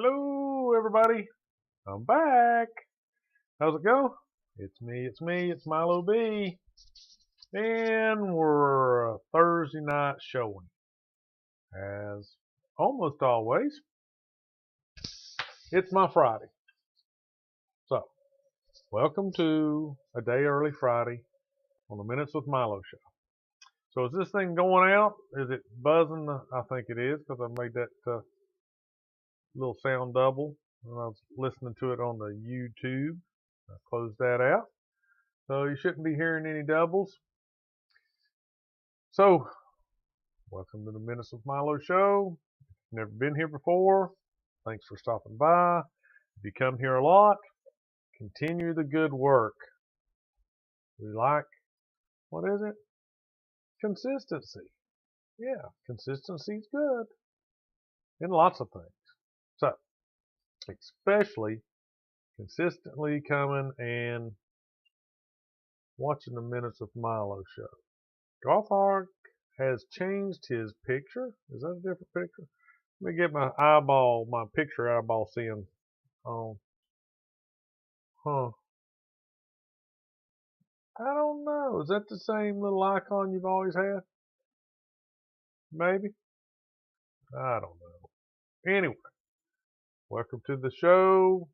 Hello, everybody. I'm back. How's it go? It's me, it's Milo B. And we're a Thursday night showing. As almost always, it's my Friday. So, welcome to a day early Friday on the Minutes with Milo show. So, is this thing going out? Is it buzzing? I think it is because I made that little sound double when I was listening to it on the YouTube. I closed that out. So you shouldn't be hearing any doubles. So, welcome to the Minutes with Milo show. Never been here before. Thanks for stopping by. If you come here a lot, continue the good work. We like, what is it? Consistency. Yeah, consistency is good in lots of things. So, especially consistently coming and watching the Minutes with Milo show. Gothard has changed his picture. Is that a different picture? Let me get my picture eyeball seeing on. Huh. I don't know. Is that the same little icon you've always had? Maybe. I don't know. Anyway, welcome to the show.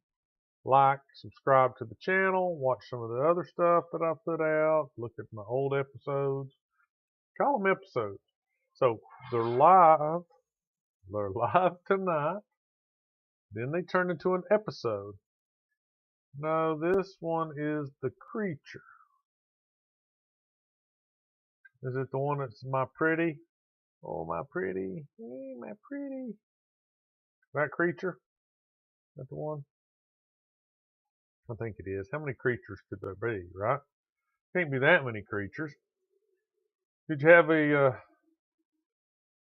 Like, subscribe to the channel, watch some of the other stuff that I put out, look at my old episodes. Call them episodes. So they're live. They're live tonight. Then they turn into an episode. No, this one is The Creature. Is it the one that's my pretty? Oh, my pretty. Hey, my pretty. That creature? Is that the one? I think it is. How many creatures could there be, right? Can't be that many creatures. Did you have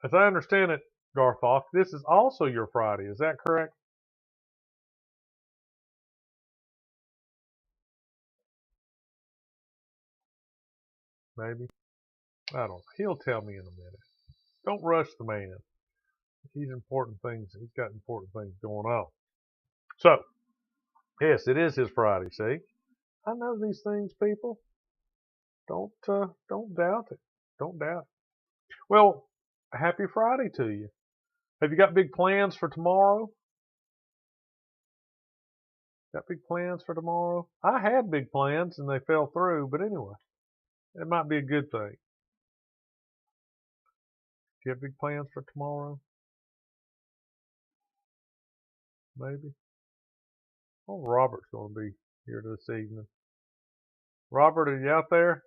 as I understand it, Garthok, this is also your Friday. Is that correct? Maybe. I don't know. He'll tell me in a minute. Don't rush the man. He's important things. He's got important things going on. So, yes, it is his Friday. See, I know these things, people. Don't doubt it. Don't doubt it. Well, happy Friday to you. Have you got big plans for tomorrow? Got big plans for tomorrow? I had big plans and they fell through, but anyway, it might be a good thing. Do you have big plans for tomorrow? Maybe. Oh, Robert's going to be here this evening. Robert, are you out there?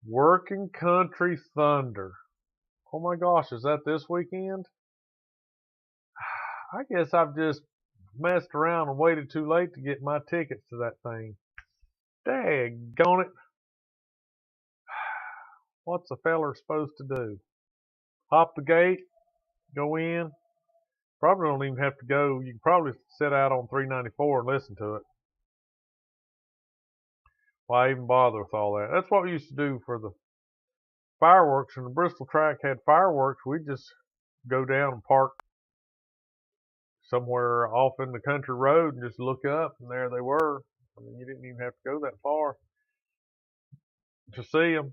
Working Country Thunder. Oh my gosh, is that this weekend? I guess I've just messed around and waited too late to get my tickets to that thing. Daggone it. What's a feller supposed to do? Hop the gate, go in. Probably don't even have to go. You can probably sit out on 394 and listen to it. Why even bother with all that? That's what we used to do for the fireworks. When the Bristol track had fireworks, we'd just go down and park somewhere off in the country road and just look up, and there they were. I mean, you didn't even have to go that far to see them,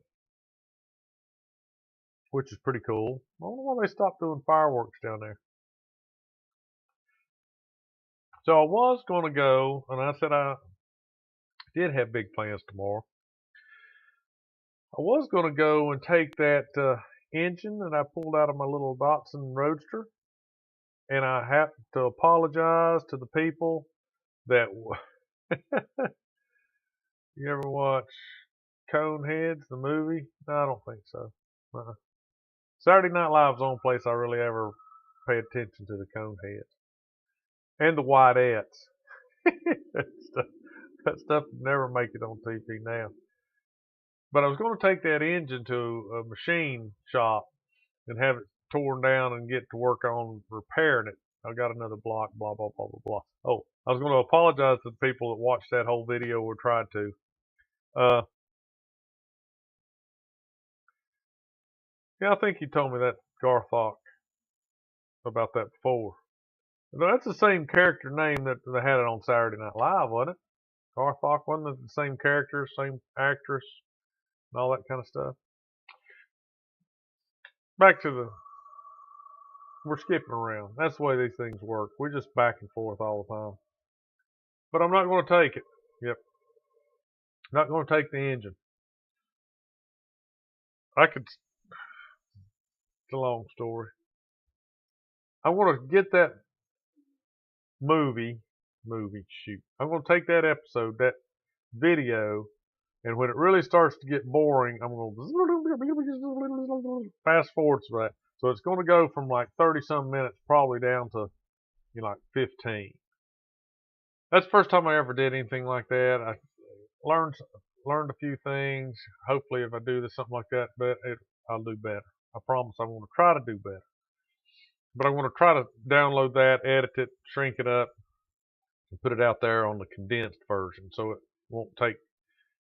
which is pretty cool. I don't know why they stopped doing fireworks down there. So I was going to go, and I said I did have big plans tomorrow. I was going to go and take that engine that I pulled out of my little Datsun Roadster, and I have to apologize to the people that you ever watch Coneheads, the movie? No, I don't think so. Uh-uh. Saturday Night Live's the only place I really ever pay attention to the Coneheads and the Whiteettes. that stuff never make it on TV now. But I was going to take that engine to a machine shop and have it torn down and get to work on repairing it. I got another block, blah, blah, blah, blah, blah. Oh, I was going to apologize to the people that watched that whole video or tried to. Yeah, I think you told me that, Garthok, about that before. That's the same character name that they had it on Saturday Night Live, wasn't it? Garthok wasn't it the same character, same actress, and all that kind of stuff. Back to the, we're skipping around. That's the way these things work. We're just back and forth all the time. But I'm not going to take it. Yep. Not going to take the engine. I could, it's a long story. I want to get that shoot. I'm going to take that episode, that video, and when it really starts to get boring, I'm going to fast forward to that. So it's going to go from like 30 some minutes probably down to, you know, like 15. That's the first time I ever did anything like that. I learned a few things. Hopefully, if I do this something like that, but I'll do better. I promise I'm going to try to do better. But I'm going to try to download that, edit it, shrink it up, and put it out there on the condensed version, so it won't take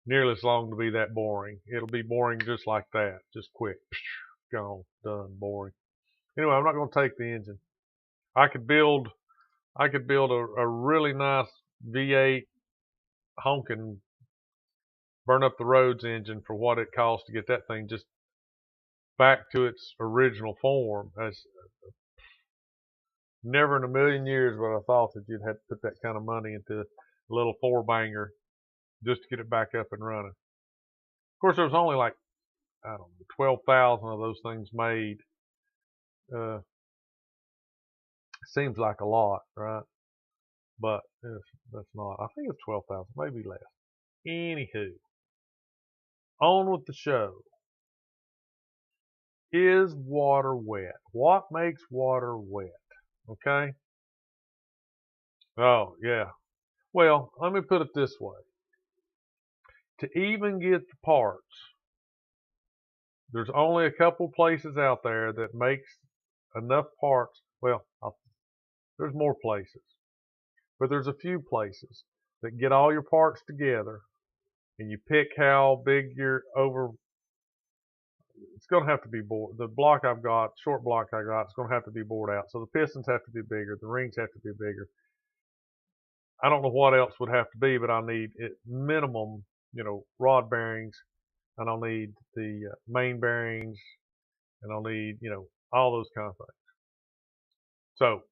nearly as long to be that boring. It'll be boring just like that, just quick, gone, done, boring. Anyway, I'm not going to take the engine. I could build a really nice V8 honking burn up the roads engine for what it costs to get that thing just back to its original form. That's never in a million years would I thought that you'd have to put that kind of money into a little four banger just to get it back up and running. Of course, there was only like, I don't know, 12,000 of those things made. Seems like a lot, right? But that's not. I think it's 12,000, maybe less. Anywho, on with the show. Is water wet? What makes water wet? Okay? Oh, yeah. Well, let me put it this way. To even get the parts, there's only a couple places out there that makes enough parts. Well, there's more places, but there's a few places that get all your parts together, and you pick how big your over. It's going to have to be bored. The block I've got, short block I got, it's going to have to be bored out. So the pistons have to be bigger, the rings have to be bigger. I don't know what else would have to be, but I'll need at minimum, rod bearings, and I'll need the main bearings, and I'll need, all those kind of things. So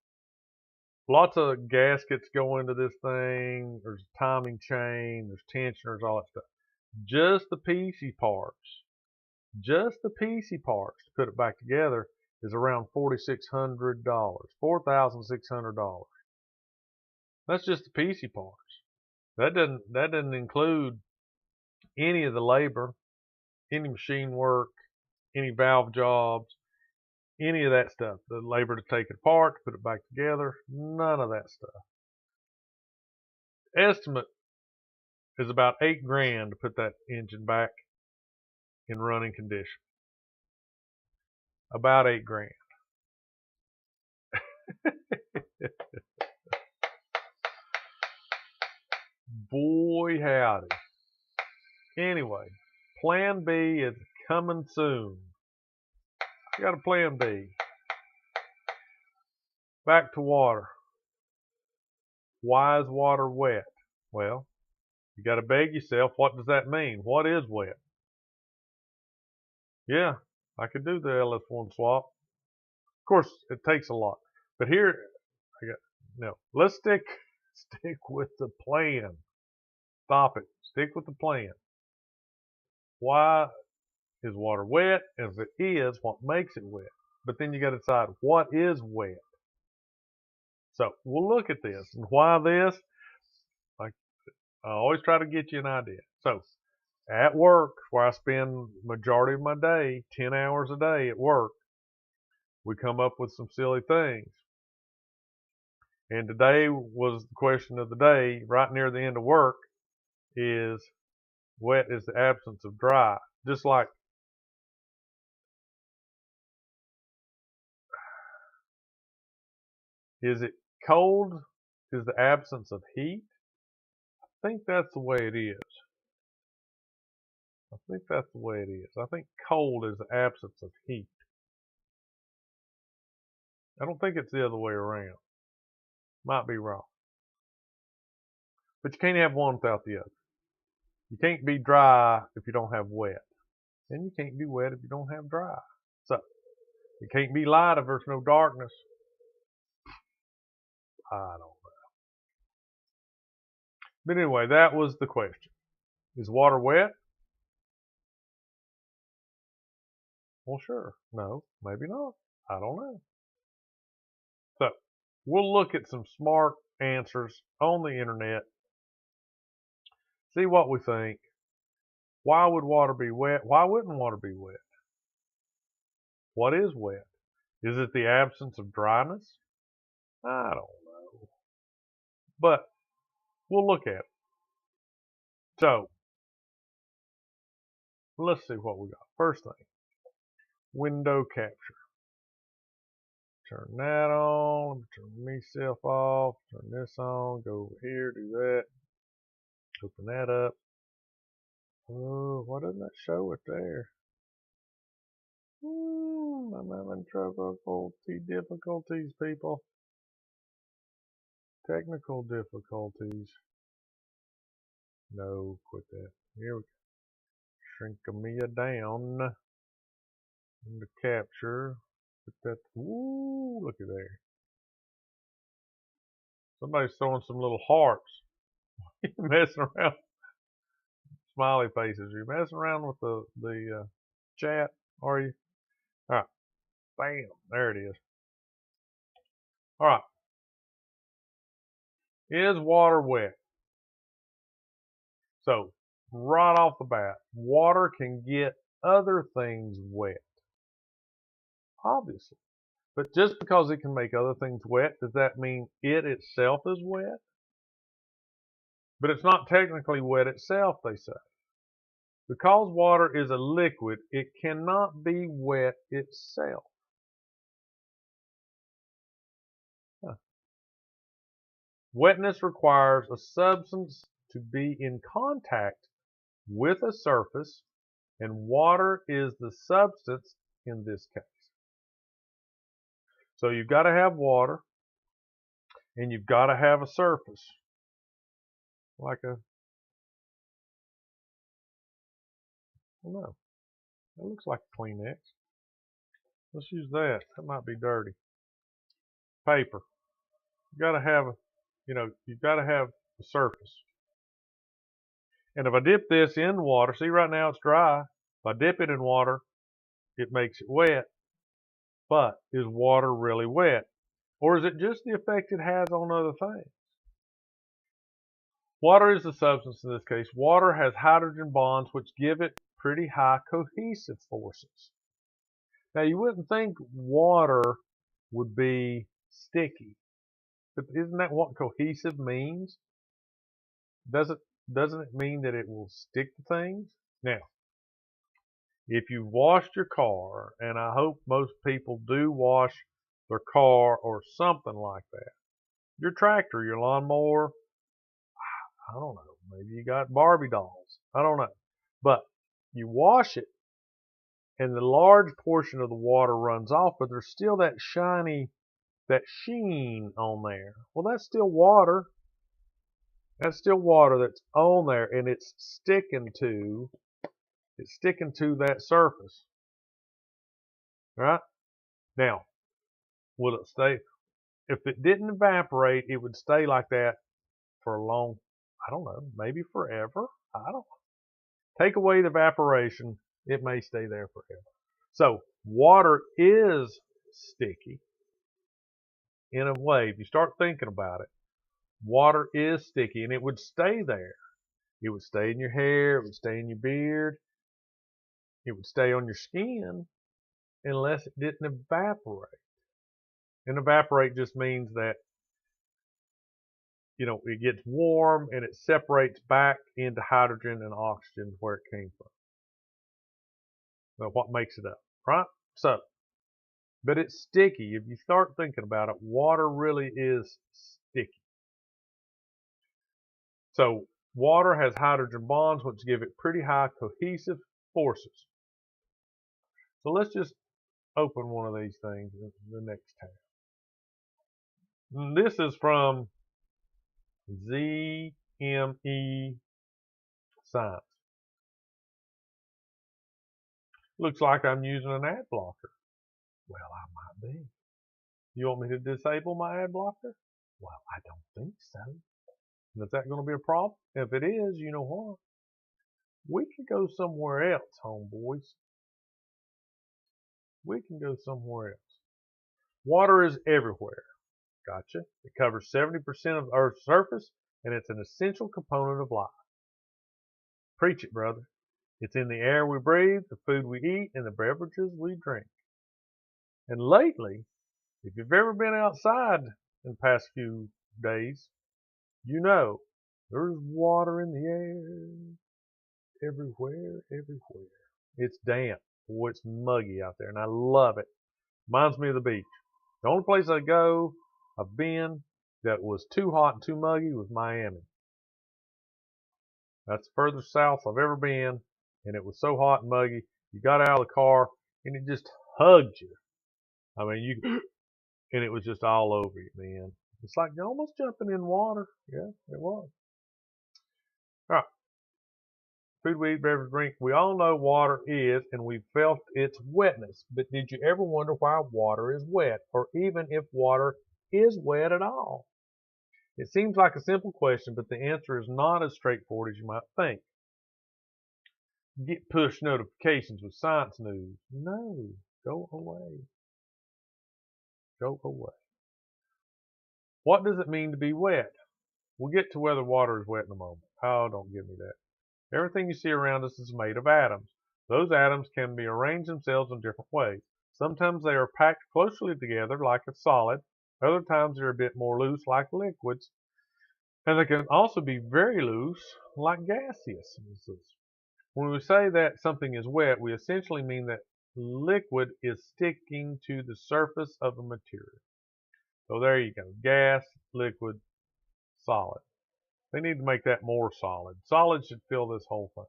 lots of gaskets go into this thing. There's a timing chain, there's tensioners, all that stuff. Just the PC parts to put it back together is around $4,600, $4,600. That's just the PC parts. That doesn't include any of the labor, any machine work, any valve jobs, any of that stuff. The labor to take it apart, to put it back together, none of that stuff. Estimate is about $8,000 to put that engine back in running condition. About $8,000. Boy howdy. Anyway, plan B is coming soon. I got a plan B. Back to water. Why is water wet? Well, you got to beg yourself, what does that mean? What is wet? Yeah, I could do the LS1 swap. Of course, it takes a lot. But here, let's stick with the plan. Stop it. Stick with the plan. Why is water wet? If it is, what makes it wet? But then you got to decide what is wet. So we'll look at this. And why this? Like, I always try to get you an idea. So at work, where I spend majority of my day, 10 hours a day at work, we come up with some silly things. And today was the question of the day, right near the end of work, is wet is the absence of dry. Just like is it cold is the absence of heat? I think that's the way it is. I think that's the way it is. I think cold is the absence of heat. I don't think it's the other way around. Might be wrong. But you can't have one without the other. You can't be dry if you don't have wet. And you can't be wet if you don't have dry. So, you can't be light if there's no darkness. I don't know. But anyway, that was the question. Is water wet? Well, sure. No, maybe not. I don't know. So, we'll look at some smart answers on the internet. See what we think. Why would water be wet? Why wouldn't water be wet? What is wet? Is it the absence of dryness? I don't know. But we'll look at it. So, let's see what we got. First thing, window capture. Turn that on. Turn myself off. Turn this on. Go over here. Do that. Open that up. Oh, why doesn't that show it there? I'm having difficulties, people. Technical difficulties. No, quit that. Here we go. Shrink-a-mia down. And the capture. Put that. Ooh, look at there. Somebody's throwing some little hearts. You're messing around. Smiley faces. You're messing around with the chat, are you? All right. Bam. There it is. All right. Is water wet? So, right off the bat, water can get other things wet. Obviously. But just because it can make other things wet, does that mean it itself is wet? But it's not technically wet itself, they say. Because water is a liquid, it cannot be wet itself. Huh. Wetness requires a substance to be in contact with a surface, and water is the substance in this case. So you've got to have water, and you've got to have a surface. Like a, well, no, that looks like a Kleenex. Let's use that. That might be dirty. Paper. You got to have, you've got to have a surface. And if I dip this in water, see right now it's dry. If I dip it in water, it makes it wet. But is water really wet? Or is it just the effect it has on other things? Water is the substance in this case. Water has hydrogen bonds which give it pretty high cohesive forces. Now you wouldn't think water would be sticky, but isn't that what cohesive means? Doesn't it mean that it will stick to things? Now, if you washed your car, and I hope most people do wash their car or something like that, your tractor, your lawnmower, I don't know, maybe you got Barbie dolls, I don't know, but you wash it and the large portion of the water runs off, but there's still that shiny, that sheen on there. Well, that's still water. That's still water that's on there, and it's sticking to that surface. Right? Now, will it stay? If it didn't evaporate, it would stay like that for a long, I don't know, maybe forever. I don't know. Take away the evaporation, it may stay there forever. So water is sticky in a way. If you start thinking about it, water is sticky, and it would stay there. It would stay in your hair, it would stay in your beard, it would stay on your skin unless it didn't evaporate. And evaporate just means that, it gets warm and it separates back into hydrogen and oxygen where it came from. Well, what makes it up, right? So, but it's sticky. If you start thinking about it, water really is sticky. So, water has hydrogen bonds which give it pretty high cohesive forces. So let's just open one of these things in the next tab. This is from ZME Science. Looks like I'm using an ad blocker. Well, I might be. You want me to disable my ad blocker? Well, I don't think so. And is that going to be a problem? If it is, you know what? We can go somewhere else, homeboys. We can go somewhere else. Water is everywhere. Gotcha. It covers 70% of Earth's surface, and it's an essential component of life. Preach it, brother. It's in the air we breathe, the food we eat, and the beverages we drink. And lately, if you've ever been outside in the past few days, you know there's water in the air everywhere, everywhere. It's damp. Boy, it's muggy out there, and I love it. Reminds me of the beach. The only place I've been that was too hot and too muggy was Miami. That's the furthest south I've ever been, and it was so hot and muggy. You got out of the car, and it just hugged you. I mean, and it was just all over you, man. It's like you're almost jumping in water. Yeah, it was. All right. Food we eat, beverage, drink. We all know water is, and we've felt its wetness. But did you ever wonder why water is wet, or even if water is wet at all? It seems like a simple question, but the answer is not as straightforward as you might think. Get push notifications with science news. No, go away. Go away. What does it mean to be wet? We'll get to whether water is wet in a moment. Oh, don't give me that. Everything you see around us is made of atoms. Those atoms can be arranged themselves in different ways. Sometimes they are packed closely together like a solid. Other times they're a bit more loose like liquids. And they can also be very loose like gaseous. When we say that something is wet, we essentially mean that liquid is sticking to the surface of a material. So there you go. Gas, liquid, solid. They need to make that more solid. Solid should fill this whole thing.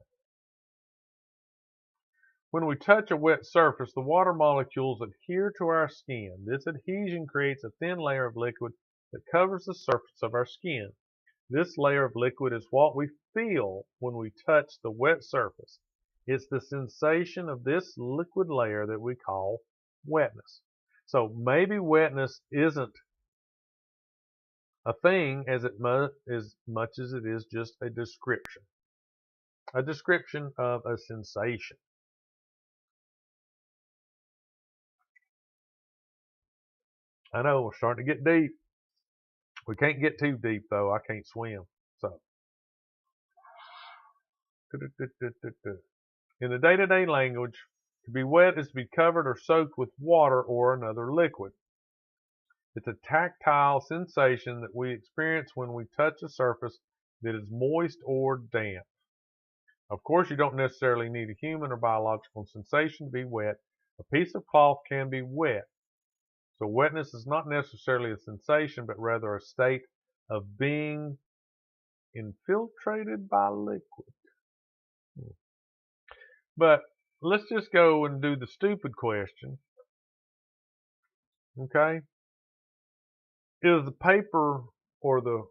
When we touch a wet surface, the water molecules adhere to our skin. This adhesion creates a thin layer of liquid that covers the surface of our skin. This layer of liquid is what we feel when we touch the wet surface. It's the sensation of this liquid layer that we call wetness. So maybe wetness isn't a thing as much as it is just a description of a sensation. I know we're starting to get deep. We can't get too deep though. I can't swim. So in the day-to-day language, to be wet is to be covered or soaked with water or another liquid. It's a tactile sensation that we experience when we touch a surface that is moist or damp. Of course, you don't necessarily need a human or biological sensation to be wet. A piece of cloth can be wet. So wetness is not necessarily a sensation, but rather a state of being infiltrated by liquid. But let's just go and do the stupid question. Okay? Is the paper or the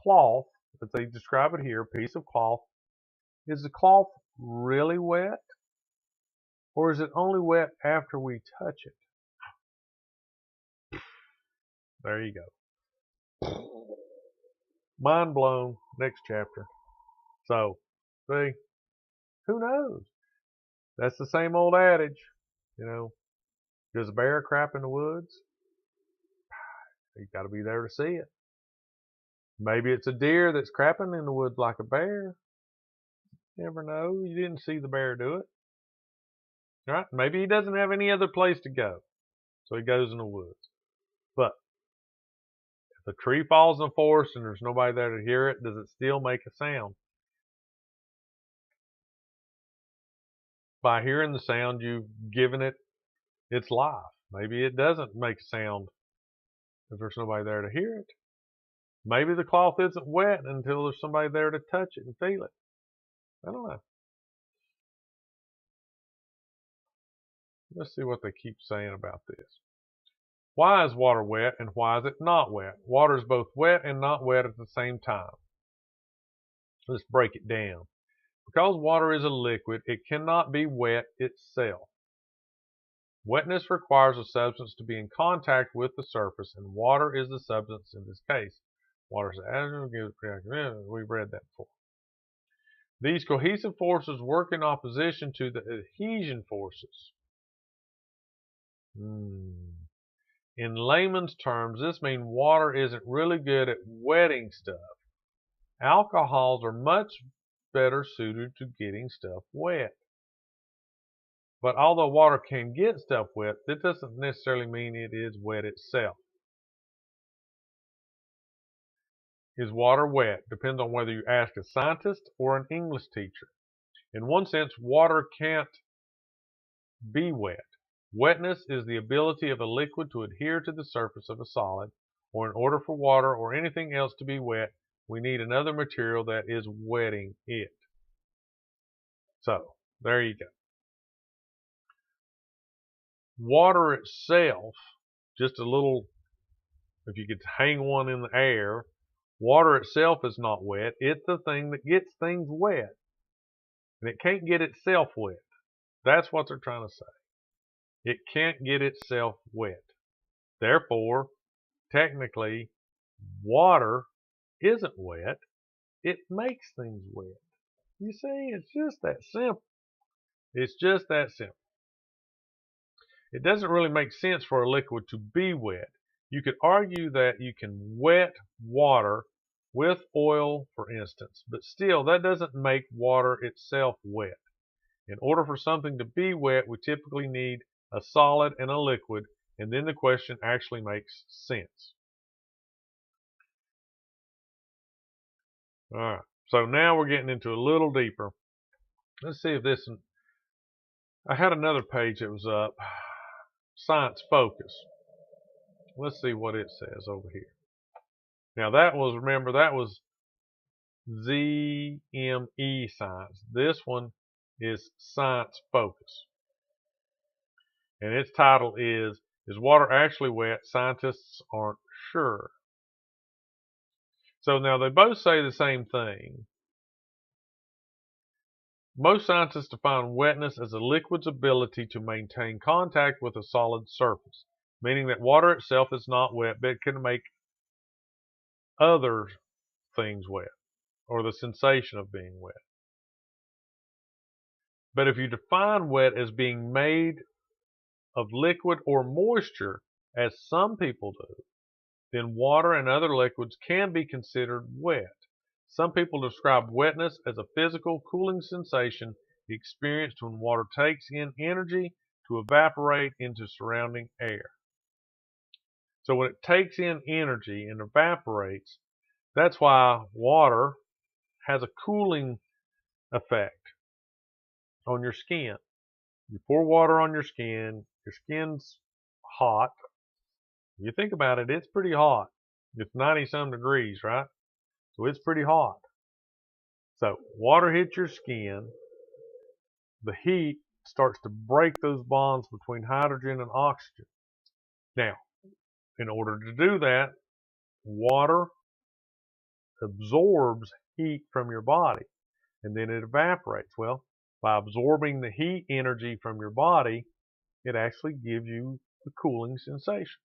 cloth, as they describe it here, a piece of cloth, is the cloth really wet? Or is it only wet after we touch it? There you go. Mind blown. Next chapter. So, see, who knows? That's the same old adage, you know. Does a bear crap in the woods? You got to be there to see it. Maybe it's a deer that's crapping in the woods like a bear. Never know. You didn't see the bear do it. Right? Maybe he doesn't have any other place to go. So he goes in the woods. But if a tree falls in the forest and there's nobody there to hear it, does it still make a sound? By hearing the sound, you've given it its life. Maybe it doesn't make a sound if there's nobody there to hear it. Maybe the cloth isn't wet until there's somebody there to touch it and feel it. I don't know. Let's see what they keep saying about this. Why is water wet and why is it not wet? Water is both wet and not wet at the same time. Let's break it down. Because water is a liquid, it cannot be wet itself. Wetness requires a substance to be in contact with the surface, and water is the substance in this case. Water is the additive. We've read that before. These cohesive forces work in opposition to the adhesion forces. In layman's terms, this means water isn't really good at wetting stuff. Alcohols are much better suited to getting stuff wet. But although water can get stuff wet, that doesn't necessarily mean it is wet itself. Is water wet? Depends on whether you ask a scientist or an English teacher. In one sense, water can't be wet. Wetness is the ability of a liquid to adhere to the surface of a solid, or in order for water or anything else to be wet, we need another material that is wetting it. So, there you go. Water itself, just a little, if you could hang one in the air, water itself is not wet. It's the thing that gets things wet. And it can't get itself wet. That's what they're trying to say. It can't get itself wet. Therefore, technically, water isn't wet. It makes things wet. You see, it's just that simple. It's just that simple. It doesn't really make sense for a liquid to be wet. You could argue that you can wet water with oil, for instance, but still, that doesn't make water itself wet. In order for something to be wet, we typically need a solid and a liquid, and then the question actually makes sense. All right, so now we're getting into a little deeper. Let's see if this, I had another page that was up, Science Focus. Let's see what it says over here. Now that was, remember, that was ZME Science. This one is Science Focus. And its title is water actually wet? Scientists aren't sure. So now they both say the same thing. Most scientists define wetness as a liquid's ability to maintain contact with a solid surface, meaning that water itself is not wet, but it can make other things wet, or the sensation of being wet. But if you define wet as being made of liquid or moisture, as some people do, then water and other liquids can be considered wet. Some people describe wetness as a physical cooling sensation experienced when water takes in energy to evaporate into surrounding air. So when it takes in energy and evaporates, that's why water has a cooling effect on your skin. You pour water on your skin's hot. You think about it, it's pretty hot. It's 90-some degrees, right? So it's pretty hot. So water hits your skin, the heat starts to break those bonds between hydrogen and oxygen. Now, in order to do that, water absorbs heat from your body and then it evaporates. Well, by absorbing the heat energy from your body, it actually gives you the cooling sensation.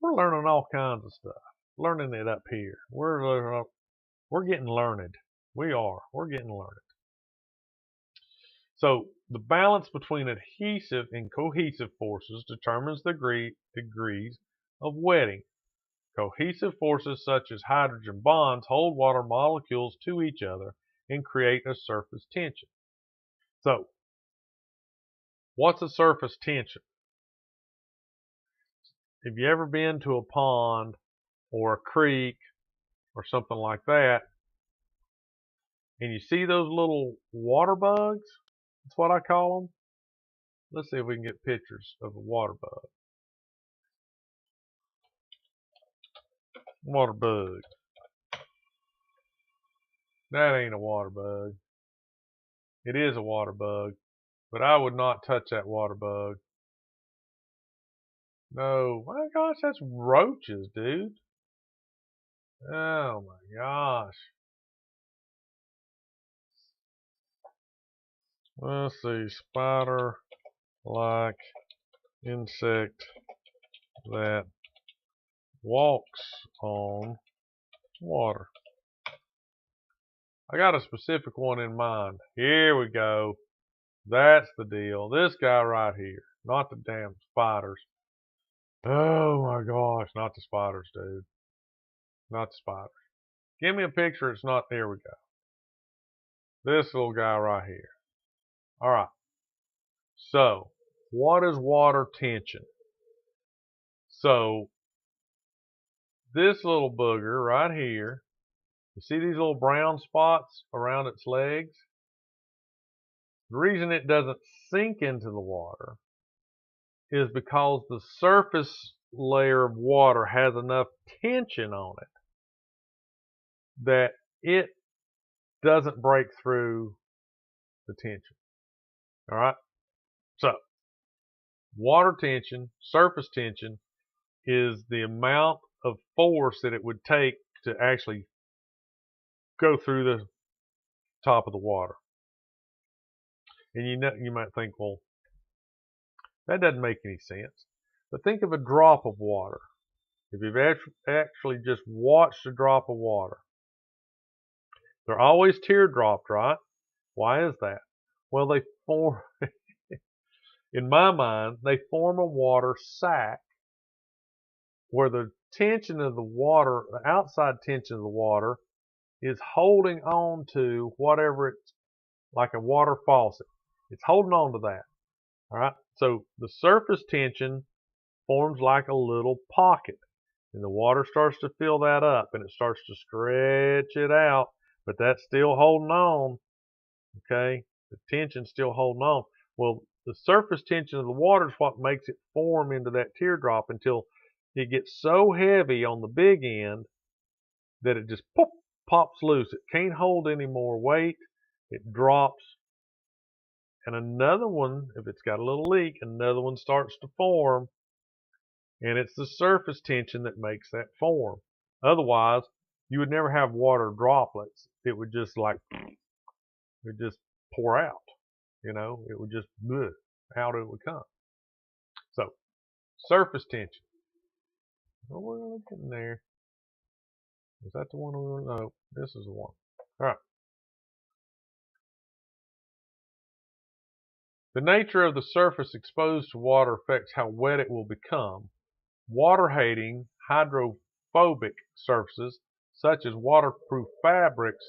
We're learning all kinds of stuff. Learning it up here. We're getting learned. We're getting learned. So the balance between adhesive and cohesive forces determines the degrees of wetting. Cohesive forces such as hydrogen bonds hold water molecules to each other and create a surface tension. So, what's a surface tension? Have you ever been to a pond or a creek or something like that, and you see those little water bugs? That's what I call them. Let's see if we can get pictures of a water bug. Water bug. That ain't a water bug. It is a water bug, but I would not touch that water bug. No, my gosh, that's roaches, dude. Oh my gosh. Let's see, spider-like insect that walks on water. I got a specific one in mind. Here we go. That's the deal. This guy right here. Not the damn spiders. Oh my gosh, not the spiders, dude. Not the spiders. Give me a picture. It's not. There we go. This little guy right here. All right. So, what is water tension? So, this little booger right here, you see these little brown spots around its legs? The reason it doesn't sink into the water is because the surface layer of water has enough tension on it that it doesn't break through the tension. All right? So, water tension, surface tension, is the amount of force that it would take to actually go through the top of the water. And you might think, well, that doesn't make any sense. But think of a drop of water. If you've actually just watched a drop of water, they're always teardropped, right? Why is that? Well, they form, in my mind, they form a water sac where the tension of the water, the outside tension of the water, is holding on to whatever it's like a water faucet. It's holding on to that. All right. So the surface tension forms like a little pocket, and the water starts to fill that up, and it starts to stretch it out, but that's still holding on. Okay, the tension's still holding on. Well, the surface tension of the water is what makes it form into that teardrop until it gets so heavy on the big end that it just pops loose. It can't hold any more weight. It drops. And another one, if it's got a little leak, another one starts to form. And it's the surface tension that makes that form. Otherwise, you would never have water droplets. It would just pour out. It would just out it would come. So, surface tension. Oh, we're getting there. Is that the one we were? No, this is the one. All right. The nature of the surface exposed to water affects how wet it will become. Water-hating, hydrophobic surfaces, such as waterproof fabrics,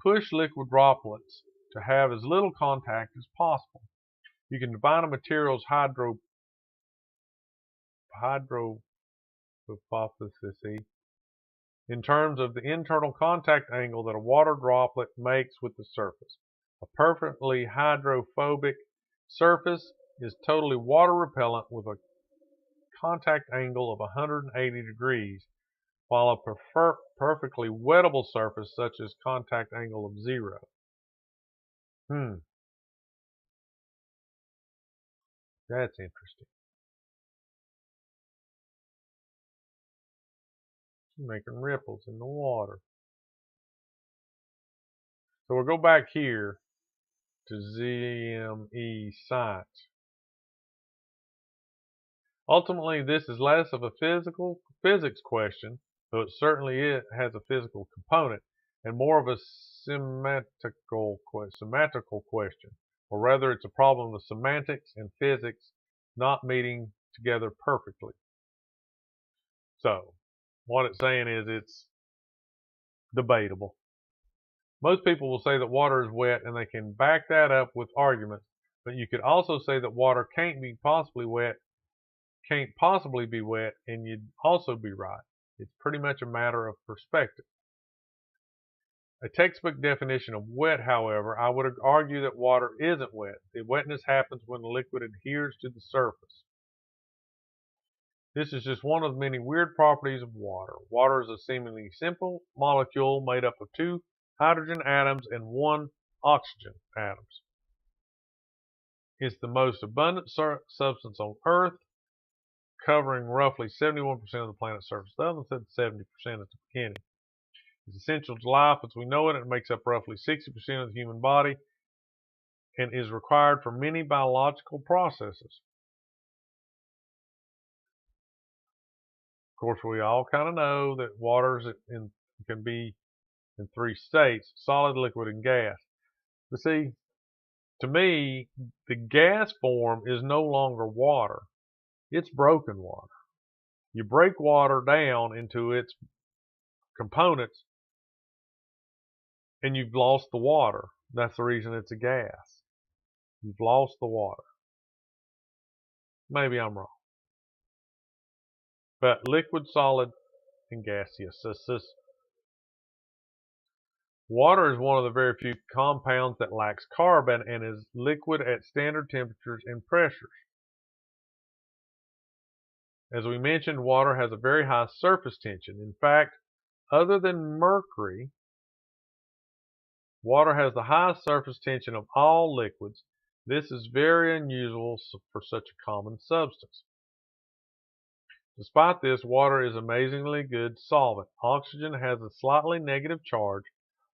push liquid droplets to have as little contact as possible. You can define a material's hydrophobic in terms of the internal contact angle that a water droplet makes with the surface. A perfectly hydrophobic surface is totally water repellent with a contact angle of 180 degrees, while a perfectly wettable surface such as contact angle of 0. That's interesting. Making ripples in the water. So we'll go back here to ZME science. Ultimately, this is less of a physics question, though it certainly has a physical component, and more of a semantical question, or rather it's a problem of semantics and physics not meeting together perfectly. So, what it's saying is it's debatable. Most people will say that water is wet, and they can back that up with arguments, but you could also say that water can't possibly be wet, and you'd also be right. It's pretty much a matter of perspective. A textbook definition of wet, however, I would argue that water isn't wet. The wetness happens when the liquid adheres to the surface. This is just one of many weird properties of water. Water is a seemingly simple molecule made up of 2 hydrogen atoms and 1 oxygen atom. It's the most abundant substance on Earth. covering roughly 71% of the planet's surface. The other said 70% at the beginning. It's essential to life as we know it. It makes up roughly 60% of the human body and is required for many biological processes. Of course, we all kind of know that water can be in three states: solid, liquid, and gas. But see, to me, the gas form is no longer water. It's broken water. You break water down into its components and you've lost the water. That's the reason it's a gas. You've lost the water. Maybe I'm wrong. But liquid, solid, and gaseous. Water is one of the very few compounds that lacks carbon and is liquid at standard temperatures and pressures. As we mentioned, water has a very high surface tension. In fact, other than mercury, water has the highest surface tension of all liquids. This is very unusual for such a common substance. Despite this, water is amazingly good solvent. Oxygen has a slightly negative charge,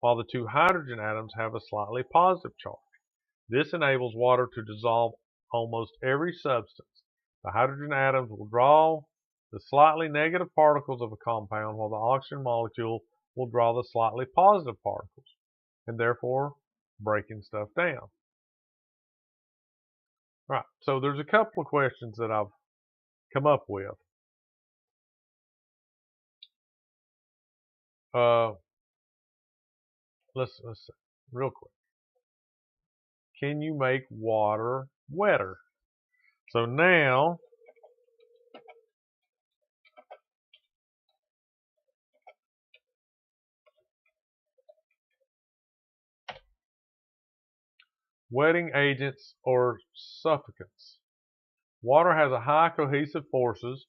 while the two hydrogen atoms have a slightly positive charge. This enables water to dissolve almost every substance. The hydrogen atoms will draw the slightly negative particles of a compound, while the oxygen molecule will draw the slightly positive particles, and therefore breaking stuff down. Right, so there's a couple of questions that I've come up with. Let's see, real quick. Can you make water wetter? So now, wetting agents or suffocants. Water has a high cohesive forces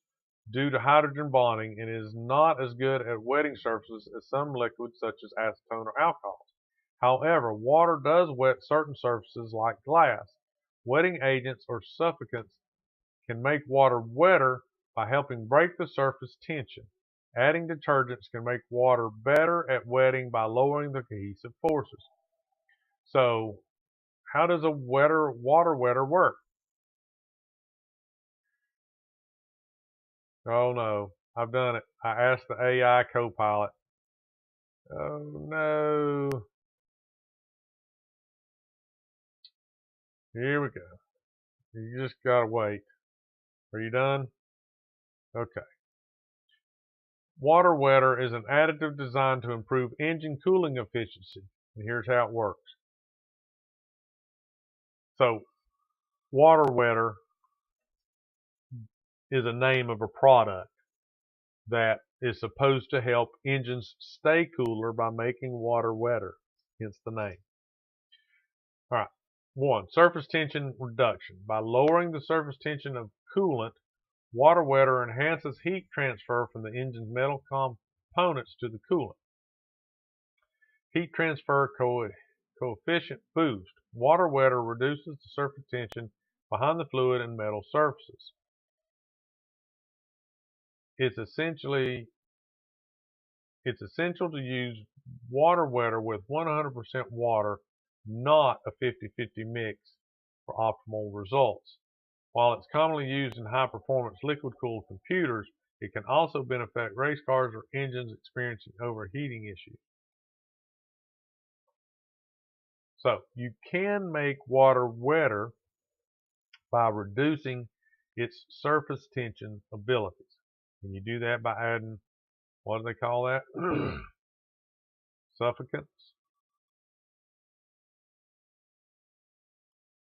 due to hydrogen bonding and is not as good at wetting surfaces as some liquids such as acetone or alcohols. However, water does wet certain surfaces like glass. Wetting agents or suffocants can make water wetter by helping break the surface tension. Adding detergents can make water better at wetting by lowering the cohesive forces. So, how does a water wetter work? Oh no, I've done it. I asked the AI co-pilot. Oh no. Here we go. You just gotta wait. Are you done? Okay. Water wetter is an additive designed to improve engine cooling efficiency. And here's how it works. So, water wetter is a name of a product that is supposed to help engines stay cooler by making water wetter, hence the name. All right. 1. Surface tension reduction. By lowering the surface tension of coolant, water wetter enhances heat transfer from the engine's metal components to the coolant. Heat transfer coefficient boost. Water wetter reduces the surface tension behind the fluid and metal surfaces. It's essential to use water wetter with 100% water, not a 50-50 mix for optimal results. While it's commonly used in high-performance liquid-cooled computers, it can also benefit race cars or engines experiencing overheating issues. So, you can make water wetter by reducing its surface tension abilities. And you do that by adding, what do they call that? Suffocants.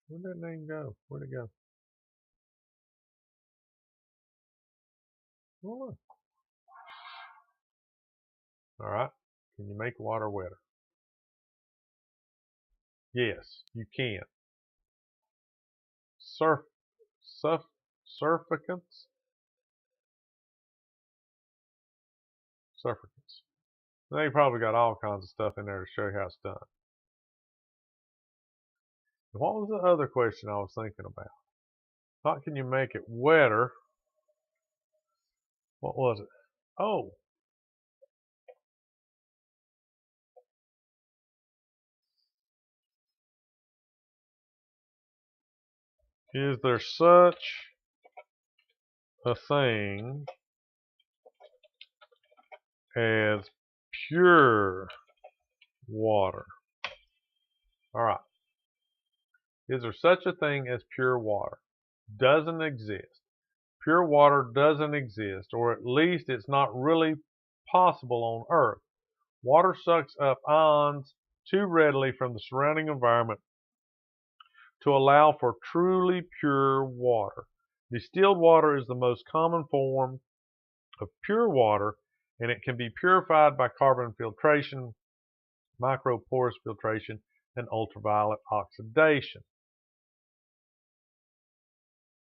Where'd that name go? Where'd it go? Oh, all right. Can you make water wetter? Yes, you can. Surfactants? Surfactants. They probably got all kinds of stuff in there to show you how it's done. What was the other question I was thinking about? How can you make it wetter What was it? Oh, is there such a thing as pure water? All right. Is there such a thing as pure water? Doesn't exist. Pure water doesn't exist, or at least it's not really possible on Earth. Water sucks up ions too readily from the surrounding environment to allow for truly pure water. Distilled water is the most common form of pure water, and it can be purified by carbon filtration, microporous filtration, and ultraviolet oxidation.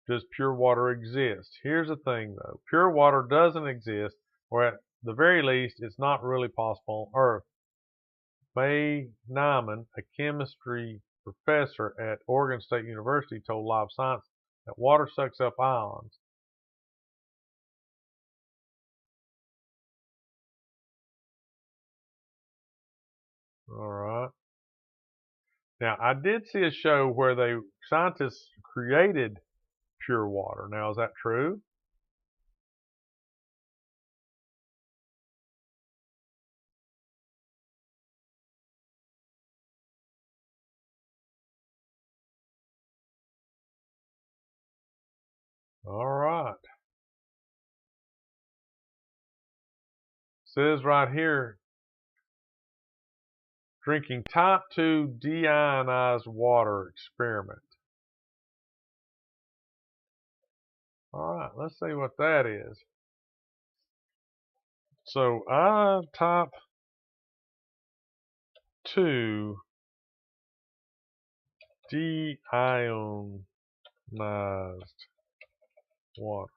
Does pure water exist? Here's the thing though, pure water doesn't exist, or at the very least, it's not really possible on Earth. May Nyman, a chemistry professor at Oregon State University, told Live Science that water sucks up ions. All right. Now, I did see a show where scientists created pure water. Now, is that true? All right. Says right here, drinking type 2 deionized water experiment. All right, let's see what that is. So I type 2 deionized water.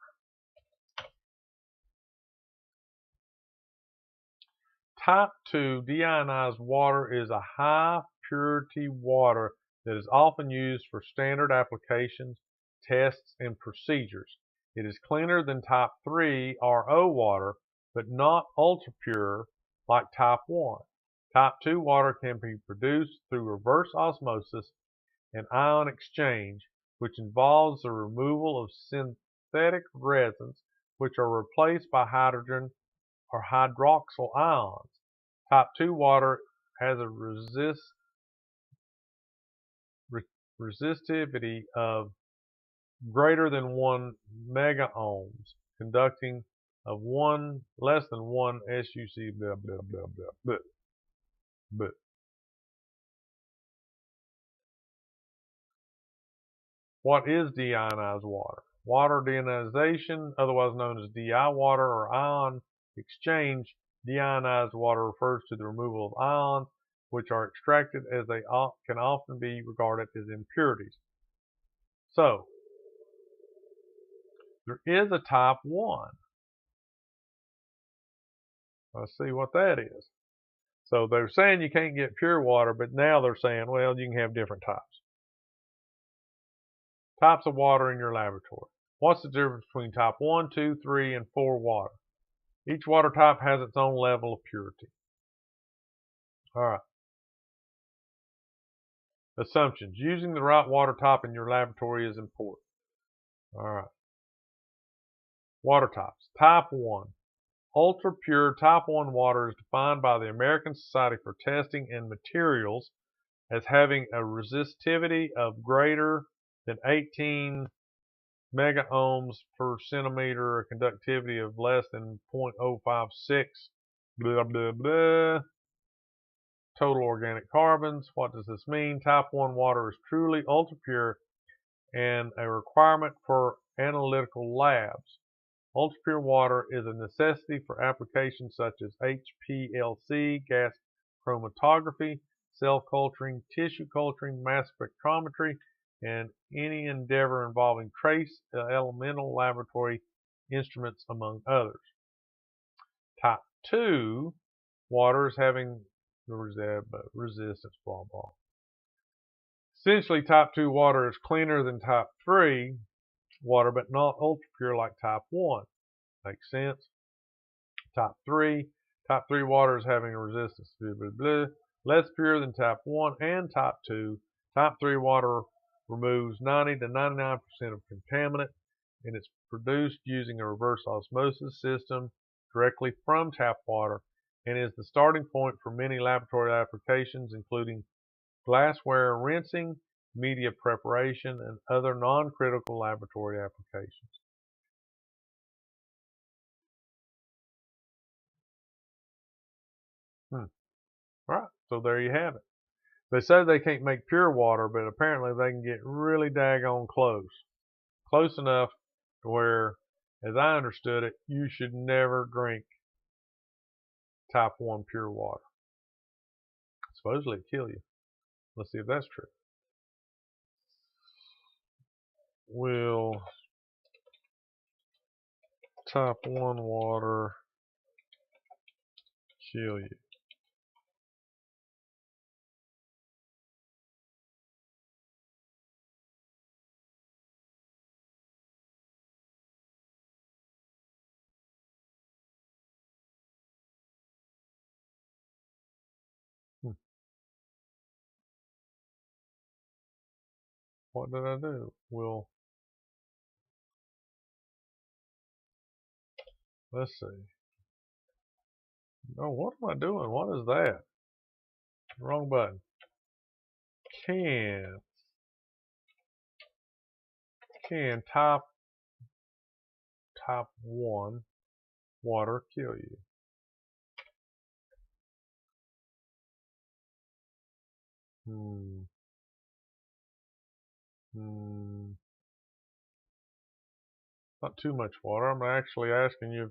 Type 2 deionized water is a high purity water that is often used for standard applications, tests, and procedures. It is cleaner than type 3 RO water, but not ultra pure like type 1. Type 2 water can be produced through reverse osmosis and ion exchange, which involves the removal of synthetic resins, which are replaced by hydrogen or hydroxyl ions. Type 2 water has a resistivity of greater than 1 megaohms, conducting of less than 1 SUC, blah, blah, blah, blah, blah, blah. What is deionized water? Water deionization, otherwise known as DI water or ion exchange. Deionized water refers to the removal of ions which are extracted, as they can often be regarded as impurities. So, there is a type 1. Let's see what that is. So they're saying you can't get pure water, but now they're saying, well, you can have different types. Types of water in your laboratory. What's the difference between type 1, 2, 3, and 4 water? Each water type has its own level of purity. All right. Assumptions. Using the right water type in your laboratory is important. All right. Water types. Type 1. Ultra pure type 1 water is defined by the American Society for Testing and Materials as having a resistivity of greater than 18 megaohms per centimeter, a conductivity of less than 0.056, blah, blah, blah. Total organic carbons. What does this mean? Type 1 water is truly ultra pure and a requirement for analytical labs. Ultra pure water is a necessity for applications such as HPLC, gas chromatography, cell culturing, tissue culturing, mass spectrometry, and any endeavor involving trace elemental laboratory instruments, among others. Type 2 water is having resistance, blah, blah. Essentially, type 2 water is cleaner than type 3 water, but not ultra pure like type 1. Makes sense. Type 3. Type 3 water is having a resistance blah, blah, blah, less pure than type 1 and type 2. Type 3 water removes 90 to 99% of contaminant, and it's produced using a reverse osmosis system directly from tap water, and is the starting point for many laboratory applications, including glassware rinsing, media preparation, and other non-critical laboratory applications. All right, so there you have it. They say they can't make pure water, but apparently they can get really daggone close. Close enough to where, as I understood it, you should never drink type 1 pure water. Supposedly it kill you. Let's see if that's true. Will type 1 water kill you? What did I do? Will, let's see. Oh, what am I doing? What is that? Wrong button. Can type 1 water kill you? Not too much water. I'm actually asking you if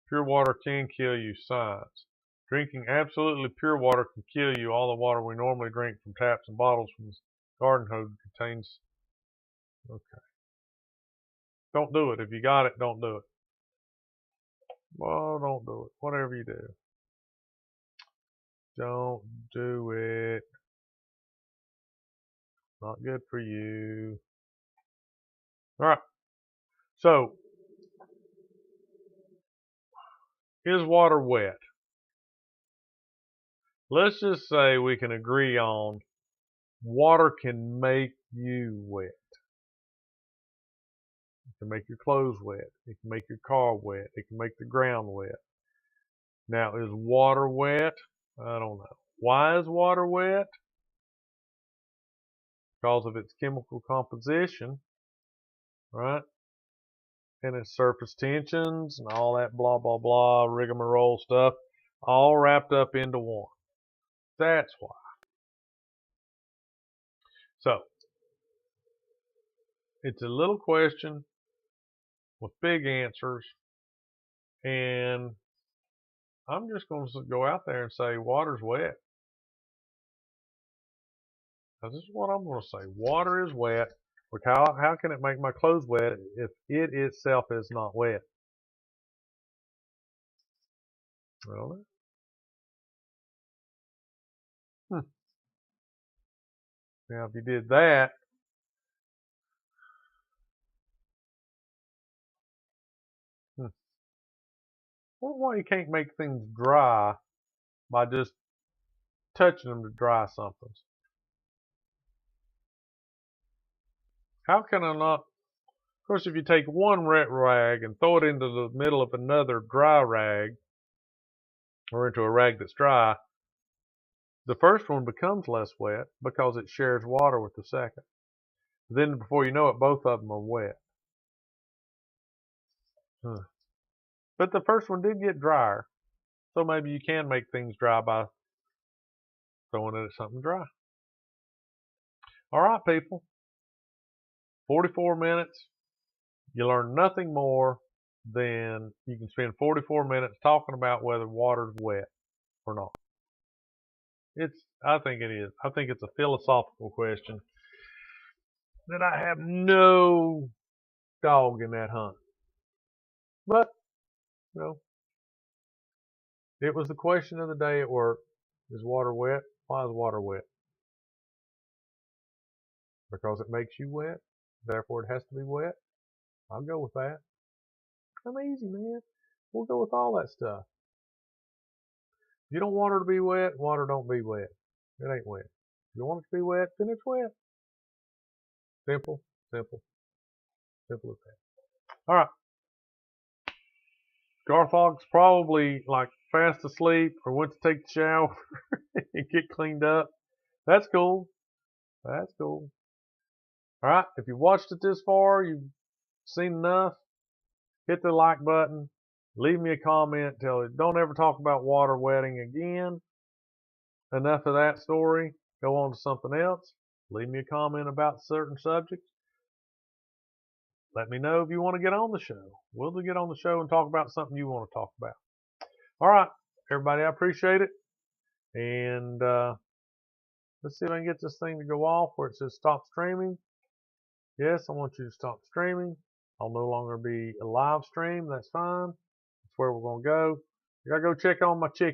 pure water can kill you. Science. Drinking absolutely pure water can kill you. All the water we normally drink from taps and bottles from the garden hose contains. Okay. Don't do it. If you got it, don't do it. Well, don't do it. Whatever you do. Don't do it. Not good for you. All right. So, is water wet? Let's just say we can agree on water can make you wet. It can make your clothes wet. It can make your car wet. It can make the ground wet. Now, is water wet? I don't know. Why is water wet? Because of its chemical composition, right? And its surface tensions and all that blah, blah, blah, rigmarole stuff, all wrapped up into one. That's why. So, it's a little question with big answers, and I'm just going to go out there and say water's wet. Now, this is what I'm going to say. Water is wet. Look, how can it make my clothes wet if it itself is not wet? I don't know. Now, if you did that, well, why you can't make things dry by just touching them to dry something? How can I not? Of course, if you take one wet rag and throw it into the middle of another dry rag, or into a rag that's dry, the first one becomes less wet because it shares water with the second. Then before you know it, both of them are wet. But the first one did get drier. So maybe you can make things dry by throwing it at something dry. All right, people. 44 minutes. You learn nothing more than you can spend 44 minutes talking about whether water's wet or not. I think it is. I think it's a philosophical question that I have no dog in that hunt. But, you know, it was the question of the day at work. Is water wet? Why is water wet? Because it makes you wet. Therefore, it has to be wet. I'll go with that. I'm easy, man. We'll go with all that stuff. If you don't want her to be wet, water don't be wet. It ain't wet. If you want it to be wet, then it's wet. Simple, simple, simple as that. All right. Garthog's probably like fast asleep or went to take the shower and get cleaned up. That's cool. That's cool. All right. If you watched it this far, you've seen enough, hit the like button. Leave me a comment. Tell it, don't ever talk about water wetting again. Enough of that story. Go on to something else. Leave me a comment about certain subjects. Let me know if you want to get on the show. We'll get on the show and talk about something you want to talk about. All right, everybody, I appreciate it. And let's see if I can get this thing to go off where it says stop streaming. Yes, I want you to stop streaming. I'll no longer be a live stream. That's fine. That's where we're going to go. I got to go check on my chicken.